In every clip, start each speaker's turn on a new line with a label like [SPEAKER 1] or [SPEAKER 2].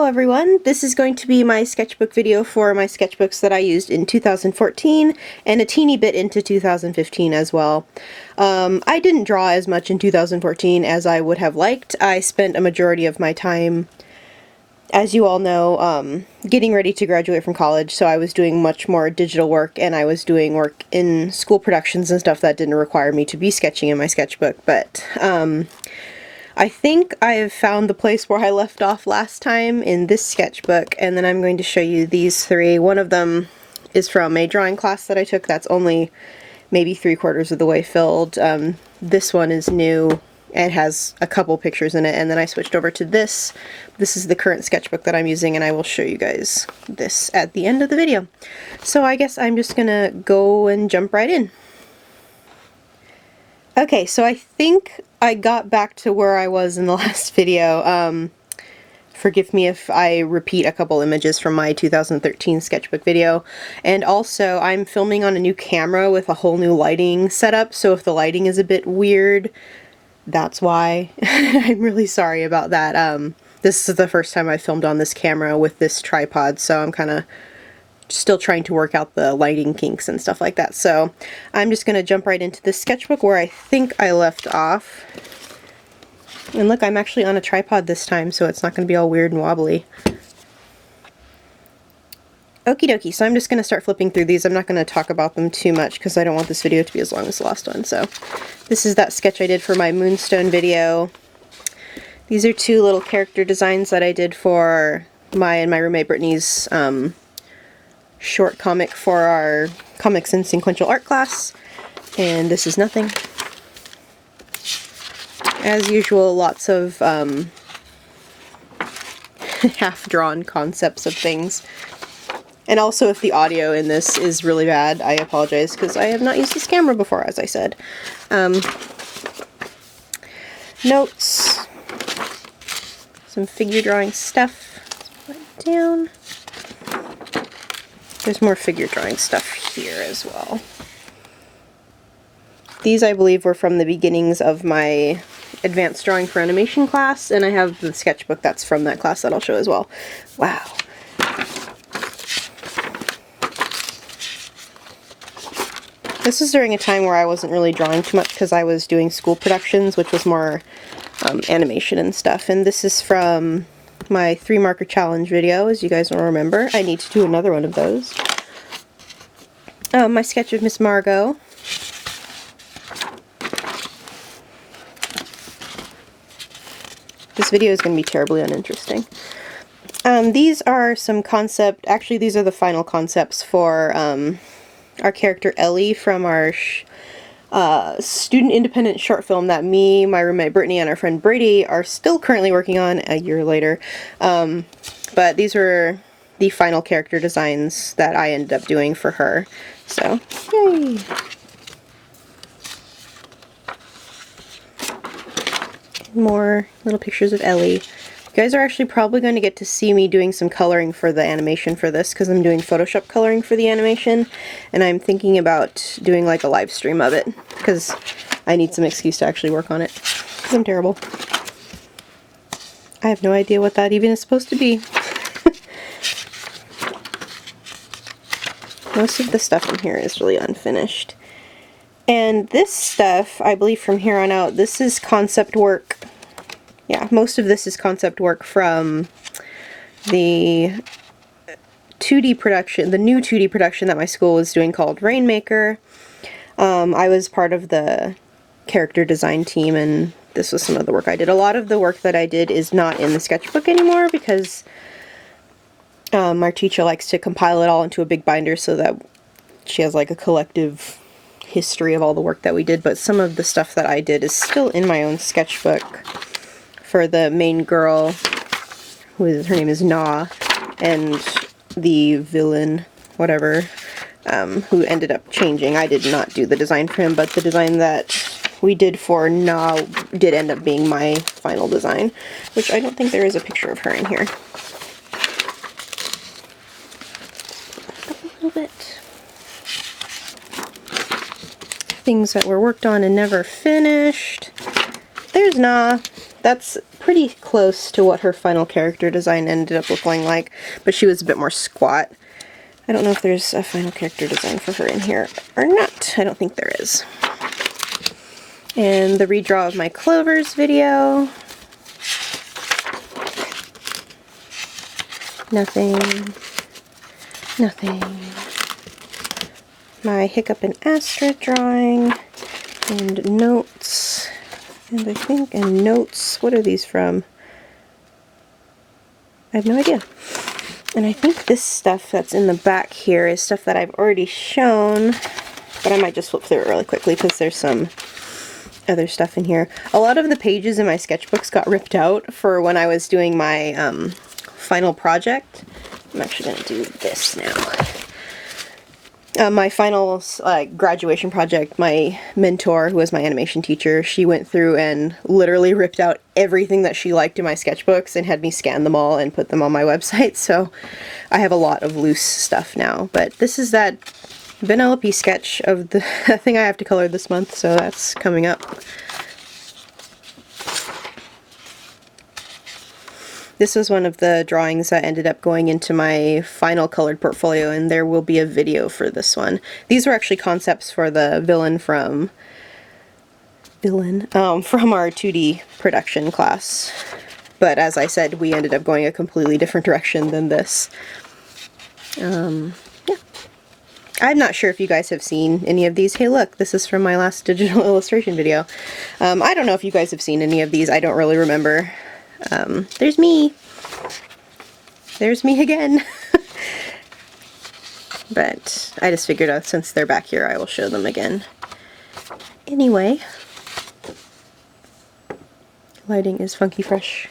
[SPEAKER 1] everyone, this is going to be my sketchbook video for my sketchbooks that I used in 2014 and a teeny bit into 2015 as well. I didn't draw as much in 2014 as I would have liked. I spent a majority of my time, as you all know, getting ready to graduate from college, so I was doing much more digital work, and I was doing work in school productions and stuff that didn't require me to be sketching in my sketchbook, but I think I've found the place where I left off last time in this sketchbook, and then I'm going to show you these three. One of them is from a drawing class that I took that's only maybe 3/4 of the way filled. This one is new and has a couple pictures in it, and then I switched over to this. This is the current sketchbook that I'm using, and I will show you guys this at the end of the video. So I guess I'm just gonna go and jump right in. Okay, so I think I got back to where I was in the last video. Forgive me if I repeat a couple images from my 2013 sketchbook video. And also, I'm filming on a new camera with a whole new lighting setup, so if the lighting is a bit weird, that's why. I'm really sorry about that. This is the first time I filmed on this camera with this tripod, so I'm kind of still trying to work out the lighting kinks and stuff like that. So I'm just going to jump right into this sketchbook where I think I left off. And look, I'm actually on a tripod this time, so it's not going to be all weird and wobbly. Okie dokie, so I'm just going to start flipping through these. I'm not going to talk about them too much because I don't want this video to be as long as the last one. So this is that sketch I did for my Moonstone video. These are two little character designs that I did for my and my roommate Brittany's short comic for our Comics and Sequential Art class, and this is nothing. As usual, lots of half-drawn concepts of things. And also, if the audio in this is really bad, I apologize because I have not used this camera before, as I said. Notes, some figure drawing stuff. Let's put it down. There's more figure drawing stuff here as well. These, I believe, were from the beginnings of my advanced drawing for animation class, and I have the sketchbook that's from that class that I'll show as well. Wow. This is during a time where I wasn't really drawing too much because I was doing school productions, which was more animation and stuff. And this is from my 3-marker challenge video, as you guys will remember. I need to do another one of those. My sketch of Miss Margot. This video is going to be terribly uninteresting. These are some actually these are the final concepts for our character Ellie from our student independent short film that me, my roommate Brittany, and our friend Brady are still currently working on a year later. But these were the final character designs that I ended up doing for her. So, yay! More little pictures of Ellie. You guys are actually probably going to get to see me doing some coloring for the animation for this, because I'm doing Photoshop coloring for the animation, and I'm thinking about doing like a live stream of it, because I need some excuse to actually work on it, because I'm terrible. I have no idea what that even is supposed to be. Most of the stuff in here is really unfinished. And this stuff, I believe from here on out, this is concept work. Yeah, most of this is concept work from the 2D production, the new 2D production that my school was doing called Rainmaker. I was part of the character design team, and this was some of the work I did. A lot of the work that I did is not in the sketchbook anymore because our teacher likes to compile it all into a big binder so that she has like a collective history of all the work that we did, but some of the stuff that I did is still in my own sketchbook. For the main girl, her name is Na, and the villain, whatever, who ended up changing. I did not do the design for him, but the design that we did for Na did end up being my final design, which I don't think there is a picture of her in here. A little bit. Things that were worked on and never finished. There's Na. That's pretty close to what her final character design ended up looking like, but she was a bit more squat. I don't know if there's a final character design for her in here or not. I don't think there is. And the redraw of my Clovers video. Nothing. Nothing. My Hiccup and Astrid drawing. And notes. And I think, and notes. What are these from? I have no idea. And I think this stuff that's in the back here is stuff that I've already shown, but I might just flip through it really quickly because there's some other stuff in here. A lot of the pages in my sketchbooks got ripped out for when I was doing my final project. I'm actually going to do this now. My final graduation project, my mentor, who was my animation teacher, she went through and literally ripped out everything that she liked in my sketchbooks and had me scan them all and put them on my website, so I have a lot of loose stuff now. But this is that Vanellope sketch of the thing I have to color this month, so that's coming up. This was one of the drawings that ended up going into my final colored portfolio, and there will be a video for this one. These were actually concepts for the villain from our 2D production class. But as I said, we ended up going a completely different direction than this. Yeah. I'm not sure if you guys have seen any of these. Hey look, this is from my last digital illustration video. I don't know if you guys have seen any of these. I don't really remember. There's me. There's me again. But I just figured out since they're back here, I will show them again. Anyway, lighting is funky fresh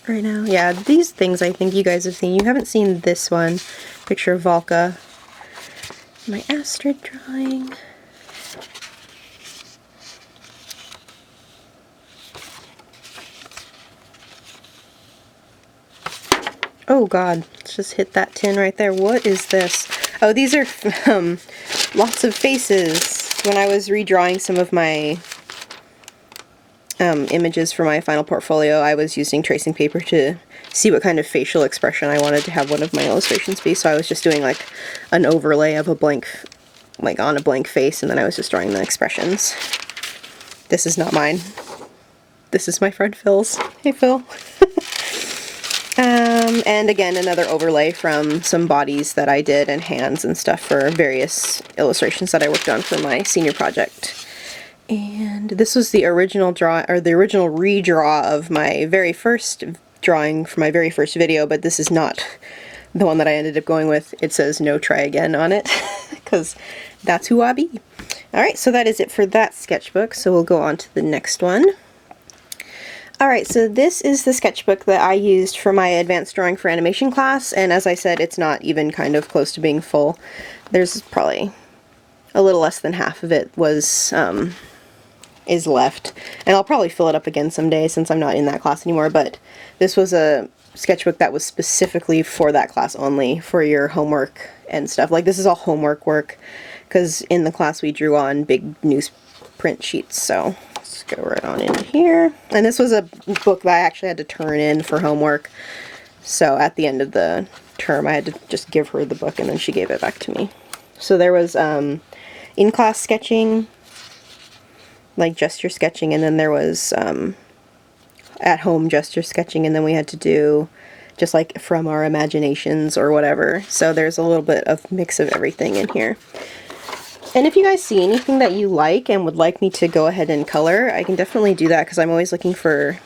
[SPEAKER 1] right now. Yeah, these things I think you guys have seen. You haven't seen this one. Picture of Volca. My Astrid drawing. Oh god, let's just hit that tin right there. What is this? Oh, these are lots of faces. When I was redrawing some of my images for my final portfolio, I was using tracing paper to see what kind of facial expression I wanted to have one of my illustrations be, so I was just doing like an overlay of a blank, like on a blank face, and then I was just drawing the expressions. This is not mine. This is my friend Phil's. Hey Phil. And again, another overlay from some bodies that I did and hands and stuff for various illustrations that I worked on for my senior project. And this was the original redraw of my very first drawing for my very first video, but this is not the one that I ended up going with. It says "No Try Again" on it, because that's who I be. Alright, so that is it for that sketchbook, so we'll go on to the next one. Alright, so this is the sketchbook that I used for my advanced drawing for animation class, and as I said, it's not even kind of close to being full. There's probably a little less than half of it is left, and I'll probably fill it up again someday since I'm not in that class anymore, but this was a sketchbook that was specifically for that class only, for your homework and stuff. Like, this is all homework work, because in the class we drew on big newsprint sheets, so let's go right on in here. And this was a book that I actually had to turn in for homework, so at the end of the term I had to just give her the book and then she gave it back to me. So there was in-class sketching, like gesture sketching, and then there was at-home gesture sketching, and then we had to do just like from our imaginations or whatever. So there's a little bit of mix of everything in here. And if you guys see anything that you like and would like me to go ahead and color, I can definitely do that, because I'm always looking for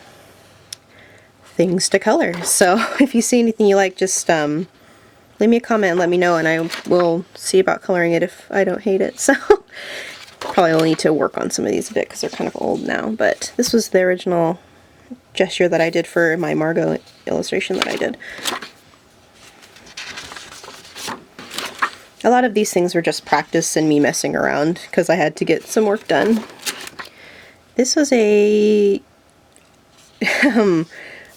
[SPEAKER 1] things to color. So if you see anything you like, just leave me a comment and let me know, and I will see about coloring it if I don't hate it. So probably will need to work on some of these a bit because they're kind of old now, but this was the original gesture that I did for my Margot illustration that I did. A lot of these things were just practice and me messing around because I had to get some work done. This was a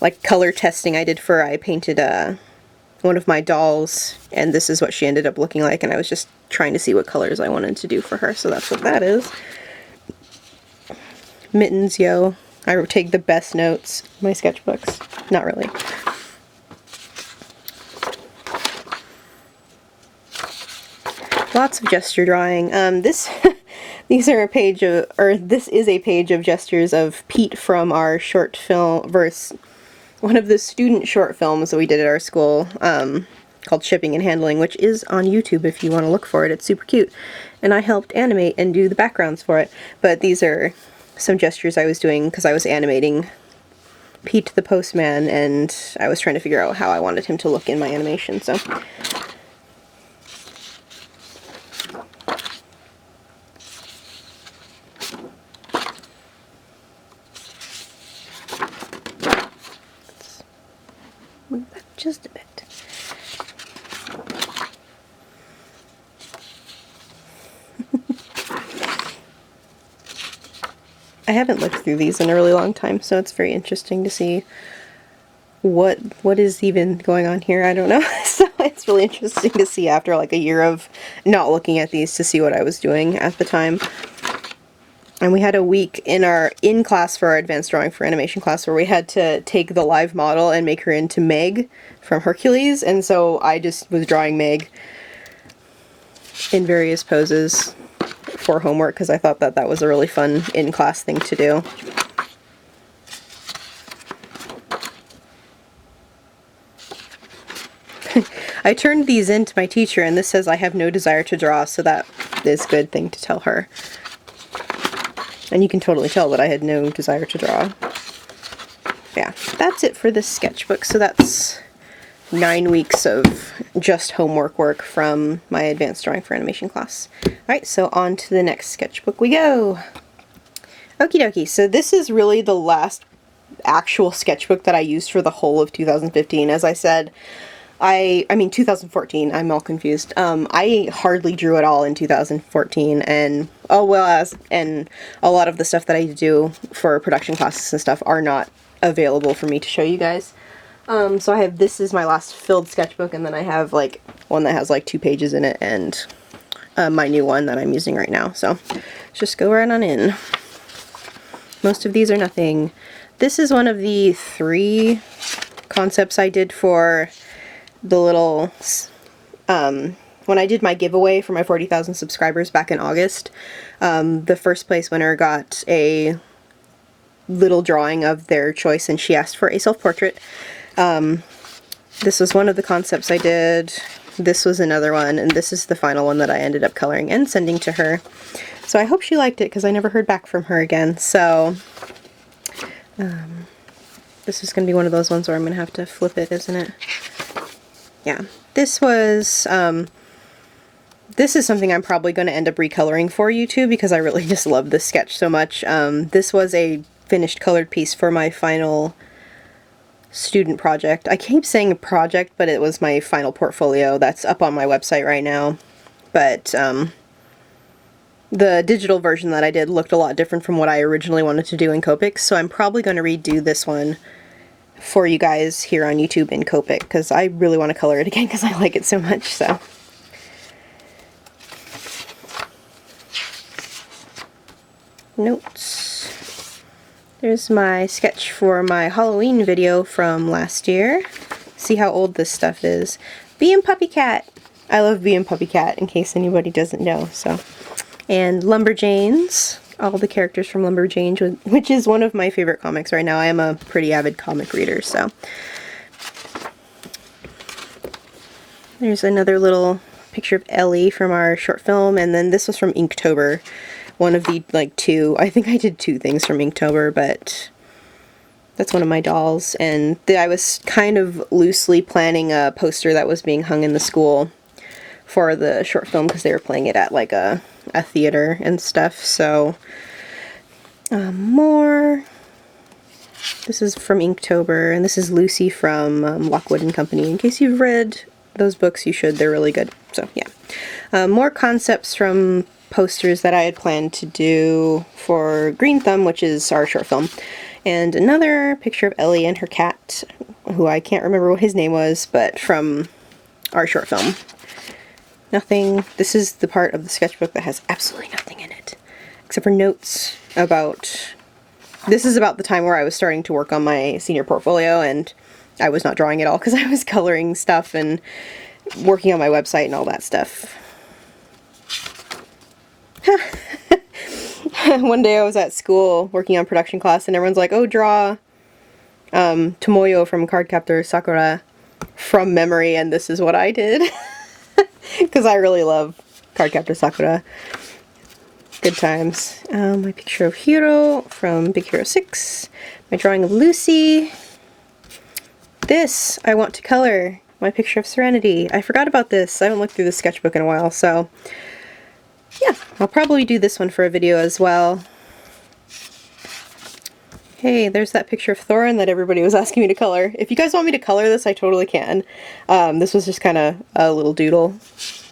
[SPEAKER 1] like color testing I did for, I painted one of my dolls, and this is what she ended up looking like, and I was just trying to see what colors I wanted to do for her, so that's what that is. Mittens, yo. I take the best notes in my sketchbooks. Not really. Lots of gesture drawing. These are a page of, or this is a page of gestures of Pete from our short film, one of the student short films that we did at our school, called Shipping and Handling, which is on YouTube if you want to look for it. It's super cute. And I helped animate and do the backgrounds for it. But these are some gestures I was doing because I was animating Pete the postman, and I was trying to figure out how I wanted him to look in my animation, so. Let's move that just a bit. I haven't looked through these in a really long time, so it's very interesting to see what is even going on here. I don't know. So it's really interesting to see after like a year of not looking at these to see what I was doing at the time. And we had a week in class for our advanced drawing for animation class where we had to take the live model and make her into Meg from Hercules, and so I just was drawing Meg in various poses for homework because I thought that that was a really fun in-class thing to do. I turned these in to my teacher, and this says I have no desire to draw, so that is a good thing to tell her. And you can totally tell that I had no desire to draw. Yeah, that's it for this sketchbook. So that's 9 weeks of just homework work from my advanced drawing for animation class. Alright, so on to the next sketchbook we go. Okie dokie, so this is really the last actual sketchbook that I used for the whole of 2015. As I said, I mean 2014, I'm all confused. I hardly drew at all in 2014, and and a lot of the stuff that I do for production classes and stuff are not available for me to show you guys. So I have, this is my last filled sketchbook, and then I have like one that has like 2 pages in it, and my new one that I'm using right now. So let's just go right on in. Most of these are nothing. This is one of the 3 concepts I did for the little, when I did my giveaway for my 40,000 subscribers back in August, the first place winner got a little drawing of their choice, and she asked for a self-portrait. This was one of the concepts I did. This was another one, and this is the final one that I ended up coloring and sending to her. So I hope she liked it, because I never heard back from her again. So this is going to be one of those ones where I'm going to have to flip it, isn't it? Yeah, this was, this is something I'm probably going to end up recoloring for YouTube because I really just love this sketch so much. This was a finished colored piece for my final student project. I keep saying a project, but it was my final portfolio that's up on my website right now. But the digital version that I did looked a lot different from what I originally wanted to do in Copic, so I'm probably going to redo this one for you guys here on YouTube in Copic, because I really want to color it again because I like it so much. So notes. There's my sketch for my Halloween video from last year. See how old this stuff is. Bee and Puppy Cat. I love Bee and Puppy Cat, in case anybody doesn't know. So, and Lumberjanes. All the characters from Lumberjanes, which is one of my favorite comics right now. I am a pretty avid comic reader, so. There's another little picture of Ellie from our short film, and then this was from Inktober. One of the, like, 2, I think I did 2 things from Inktober, but that's one of my dolls. And I was kind of loosely planning a poster that was being hung in the school for the short film, because they were playing it at, like, a theater and stuff. So more. This is from Inktober, and this is Lucy from Lockwood and Company. In case you've read those books, you should. They're really good. So yeah, more concepts from posters that I had planned to do for Green Thumb, which is our short film, and another picture of Ellie and her cat, who I can't remember what his name was, but from our short film. Nothing. This is the part of the sketchbook that has absolutely nothing in it, except for notes about this is about the time where I was starting to work on my senior portfolio, and I was not drawing at all because I was coloring stuff and working on my website and all that stuff. One day I was at school working on production class, and everyone's like, oh, draw Tomoyo from Cardcaptor Sakura from memory, and this is what I did. Because I really love Cardcaptor Sakura. Good times. My picture of Hiro from Big Hero 6. My drawing of Lucy. This I want to color. My picture of Serenity. I forgot about this. I haven't looked through the sketchbook in a while, so yeah, I'll probably do this one for a video as well. Hey, there's that picture of Thorin that everybody was asking me to color. If you guys want me to color this, I totally can. This was just kind of a little doodle.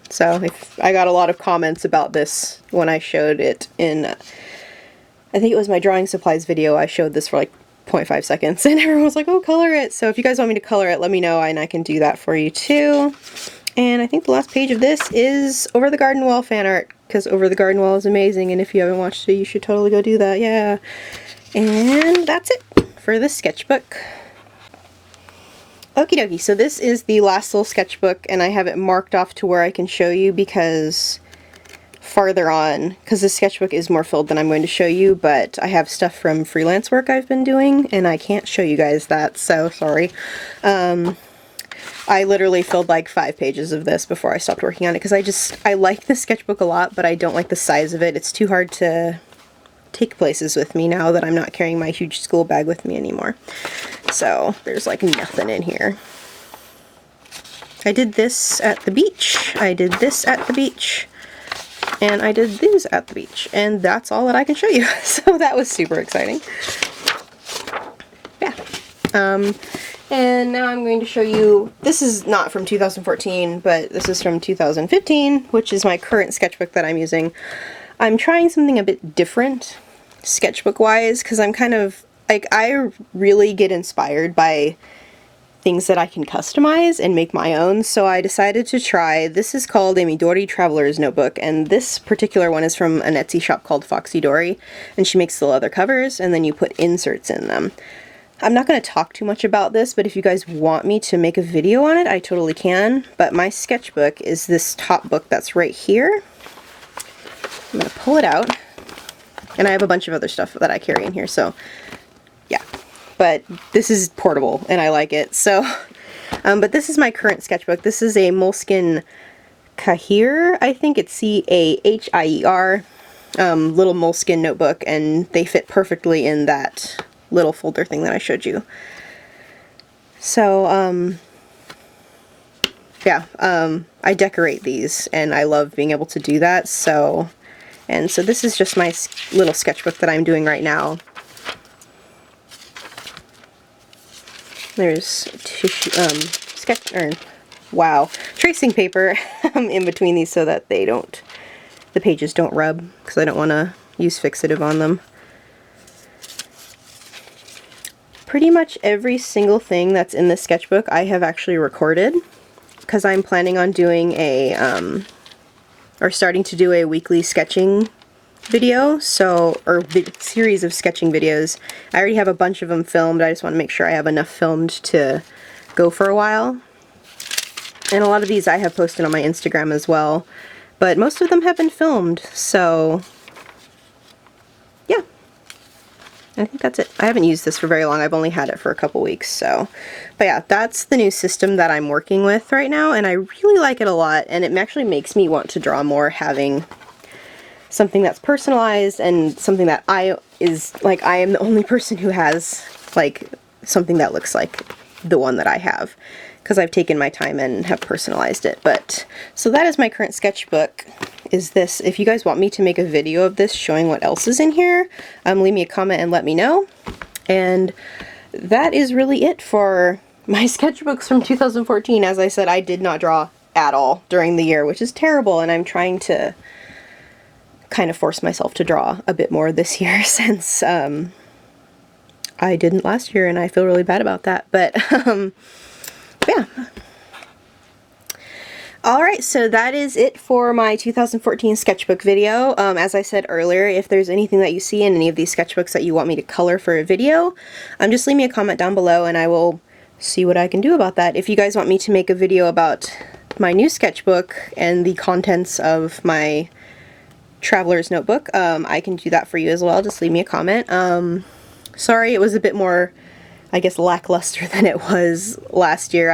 [SPEAKER 1] So I got a lot of comments about this when I showed it in, I think it was my drawing supplies video. I showed this for like 0.5 seconds and everyone was like, oh, color it. So if you guys want me to color it, let me know and I can do that for you too. And I think the last page of this is Over the Garden Wall fan art, because Over the Garden Wall is amazing, and if you haven't watched it, you should totally go do that. Yeah. And that's it for this sketchbook. Okie dokie, so this is the last little sketchbook, and I have it marked off to where I can show you because farther on, because this sketchbook is more filled than I'm going to show you, but I have stuff from freelance work I've been doing, and I can't show you guys that, so sorry. I literally filled like 5 pages of this before I stopped working on it, because I like this sketchbook a lot, but I don't like the size of it. It's too hard to take places with me now that I'm not carrying my huge school bag with me anymore. So there's like nothing in here. I did this at the beach, I did this at the beach, and I did these at the beach, and that's all that I can show you. So that was super exciting. Yeah. And now I'm going to show you, this is not from 2014, but this is from 2015, which is my current sketchbook that I'm using. I'm trying something a bit different, sketchbook-wise, because I'm kind of, like, I really get inspired by things that I can customize and make my own, so I decided to try, this is called a Midori Traveler's Notebook, and this particular one is from an Etsy shop called Foxy Dory, and she makes the leather covers, and then you put inserts in them. I'm not going to talk too much about this, but if you guys want me to make a video on it, I totally can, but my sketchbook is this top book that's right here. I'm going to pull it out, and I have a bunch of other stuff that I carry in here, so yeah. But this is portable, and I like it, so, but this is my current sketchbook. This is a Moleskine Cahir, I think it's C-A-H-I-E-R, little Moleskine notebook, and they fit perfectly in that little folder thing that I showed you. So, yeah, I decorate these, and I love being able to do that, so, and so this is just my little sketchbook that I'm doing right now. There's tissue, tracing paper in between these so that they don't, the pages don't rub, because I don't want to use fixative on them. Pretty much every single thing that's in this sketchbook I have actually recorded, because I'm planning on doing a, or starting to do a weekly sketching video, so, or series of sketching videos. I already have a bunch of them filmed. I just want to make sure I have enough filmed to go for a while. And a lot of these I have posted on my Instagram as well, but most of them have been filmed, so yeah. I think that's it. I haven't used this for very long. I've only had it for a couple weeks, so. But yeah, that's the new system that I'm working with right now, and I really like it a lot, and it actually makes me want to draw more, having something that's personalized and something that I am the only person who has like something that looks like the one that I have, because I've taken my time and have personalized it. But so that is my current sketchbook. Is this, if you guys want me to make a video of this showing what else is in here, leave me a comment and let me know. And that is really it for my sketchbooks from 2014. As I said, I did not draw at all during the year, which is terrible, and I'm trying to kind of force myself to draw a bit more this year, since I didn't last year, and I feel really bad about that. But yeah. Alright, so that is it for my 2014 sketchbook video. As I said earlier, if there's anything that you see in any of these sketchbooks that you want me to color for a video, just leave me a comment down below and I will see what I can do about that. If you guys want me to make a video about my new sketchbook and the contents of my traveler's notebook, I can do that for you as well. Just leave me a comment. Sorry it was a bit more, I guess, lackluster than it was last year.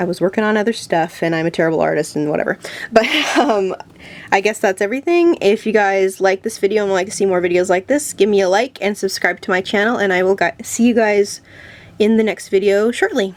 [SPEAKER 1] I was working on other stuff and I'm a terrible artist and whatever. But I guess that's everything. If you guys like this video and would like to see more videos like this, give me a like and subscribe to my channel, and I will see you guys in the next video shortly.